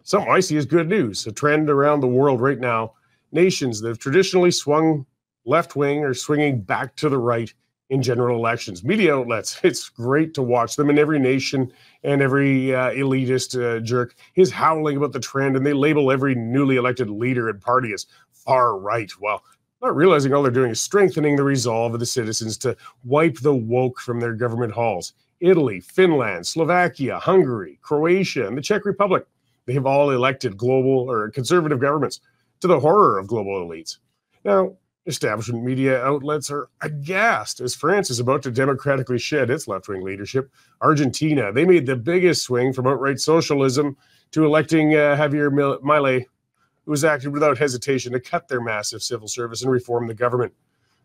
Something I see as good news. A trend around the world right now. Nations that have traditionally swung left-wing are swinging back to the right in general elections. Media outlets, it's great to watch them, and every nation and every elitist jerk is howling about the trend, and they label every newly elected leader and party as far right, while not realizing all they're doing is strengthening the resolve of the citizens to wipe the woke from their government halls. Italy, Finland, Slovakia, Hungary, Croatia, and the Czech Republic, they have all elected global or conservative governments to the horror of global elites. Now, establishment media outlets are aghast as France is about to democratically shed its left-wing leadership. Argentina, they made the biggest swing from outright socialism to electing Javier Milei, who has acted without hesitation to cut their massive civil service and reform the government.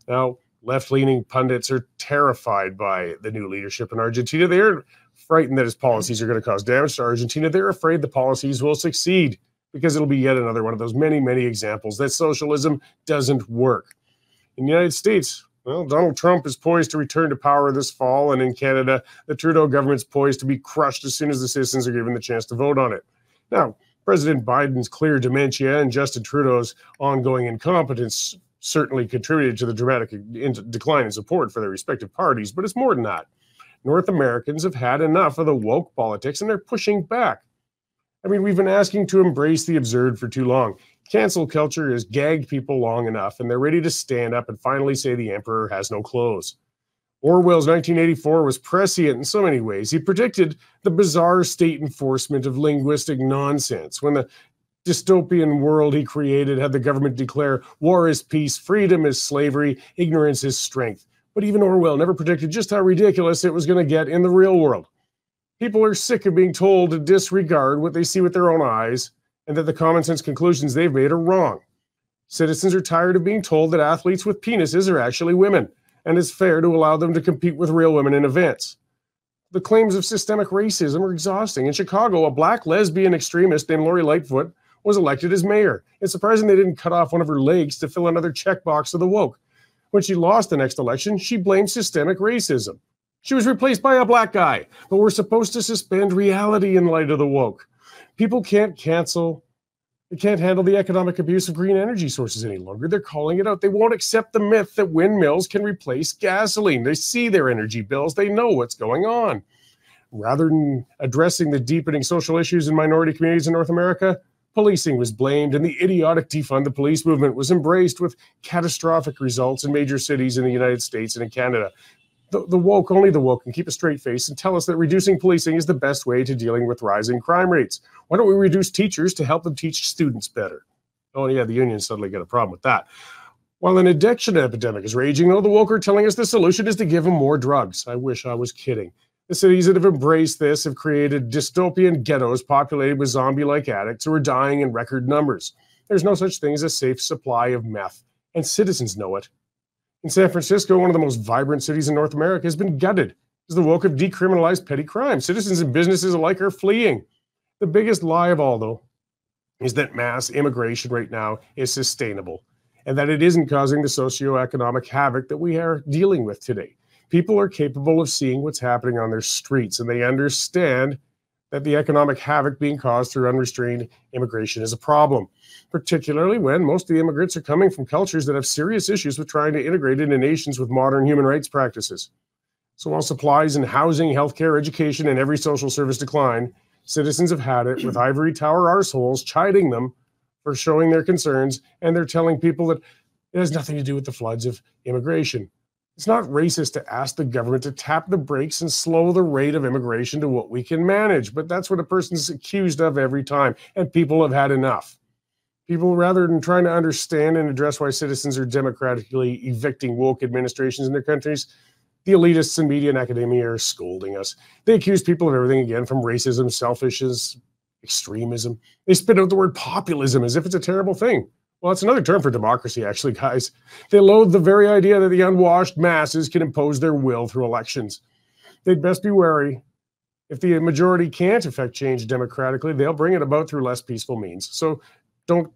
Now, left-leaning pundits are terrified by the new leadership in Argentina. They're frightened that its policies are going to cause damage to Argentina. They're afraid the policies will succeed because it'll be yet another one of those many, many examples that socialism doesn't work. In the United States, well, Donald Trump is poised to return to power this fall, and in Canada, the Trudeau government's poised to be crushed as soon as the citizens are given the chance to vote on it. Now, President Biden's clear dementia and Justin Trudeau's ongoing incompetence certainly contributed to the dramatic decline in support for their respective parties, but it's more than that. North Americans have had enough of the woke politics, and they're pushing back. I mean, we've been asking to embrace the absurd for too long. Cancel culture has gagged people long enough, and they're ready to stand up and finally say the emperor has no clothes. Orwell's 1984 was prescient in so many ways. He predicted the bizarre state enforcement of linguistic nonsense when the dystopian world he created had the government declare war is peace, freedom is slavery, ignorance is strength. But even Orwell never predicted just how ridiculous it was going to get in the real world. People are sick of being told to disregard what they see with their own eyes and that the common sense conclusions they've made are wrong. Citizens are tired of being told that athletes with penises are actually women, and it's fair to allow them to compete with real women in events. The claims of systemic racism are exhausting. In Chicago, a black lesbian extremist named Lori Lightfoot was elected as mayor. It's surprising they didn't cut off one of her legs to fill another checkbox of the woke. When she lost the next election, she blamed systemic racism. She was replaced by a black guy, but we're supposed to suspend reality in light of the woke. People can't cancel. They can't handle the economic abuse of green energy sources any longer. They're calling it out. They won't accept the myth that windmills can replace gasoline. They see their energy bills. They know what's going on. Rather than addressing the deepening social issues in minority communities in North America, policing was blamed, and the idiotic defund the police movement was embraced with catastrophic results in major cities in the United States and in Canada. The woke, only the woke, can keep a straight face and tell us that reducing policing is the best way to dealing with rising crime rates. Why don't we reduce teachers to help them teach students better? Oh yeah, the unions suddenly get a problem with that. While an addiction epidemic is raging, though, the woke are telling us the solution is to give them more drugs. I wish I was kidding. The cities that have embraced this have created dystopian ghettos populated with zombie-like addicts who are dying in record numbers. There's no such thing as a safe supply of meth, and citizens know it. In San Francisco, one of the most vibrant cities in North America, has been gutted as the woke have decriminalized petty crime. Citizens and businesses alike are fleeing. The biggest lie of all, though, is that mass immigration right now is sustainable and that it isn't causing the socioeconomic havoc that we are dealing with today. People are capable of seeing what's happening on their streets, and they understand that the economic havoc being caused through unrestrained immigration is a problem, particularly when most of the immigrants are coming from cultures that have serious issues with trying to integrate into nations with modern human rights practices. So while supplies in housing, healthcare, education, and every social service decline, citizens have had it with ivory tower arseholes chiding them for showing their concerns, and they're telling people that it has nothing to do with the floods of immigration. It's not racist to ask the government to tap the brakes and slow the rate of immigration to what we can manage, but that's what a person's accused of every time, and people have had enough. People, rather than trying to understand and address why citizens are democratically evicting woke administrations in their countries, the elitists in media and academia are scolding us. They accuse people of everything again, from racism, selfishness, extremism. They spit out the word populism as if it's a terrible thing. Well, it's another term for democracy, actually, guys. They loathe the very idea that the unwashed masses can impose their will through elections. They'd best be wary. If the majority can't effect change democratically, they'll bring it about through less peaceful means. So don't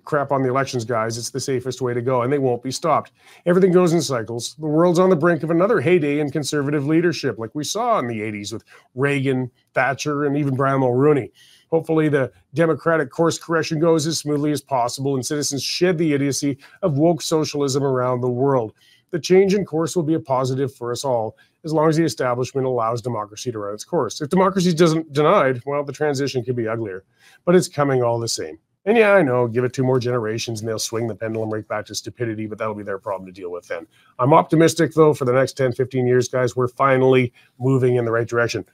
crap on the elections, guys. It's the safest way to go, and they won't be stopped. Everything goes in cycles. The world's on the brink of another heyday in conservative leadership, like we saw in the 80s with Reagan, Thatcher, and even Brian Mulroney. Hopefully, the democratic course correction goes as smoothly as possible and citizens shed the idiocy of woke socialism around the world. The change in course will be a positive for us all, as long as the establishment allows democracy to run its course. If democracy doesn't denied, well, the transition could be uglier, but it's coming all the same. And yeah, I know, give it 2 more generations and they'll swing the pendulum right back to stupidity, but that'll be their problem to deal with then. I'm optimistic, though, for the next 10, 15 years, guys. We're finally moving in the right direction.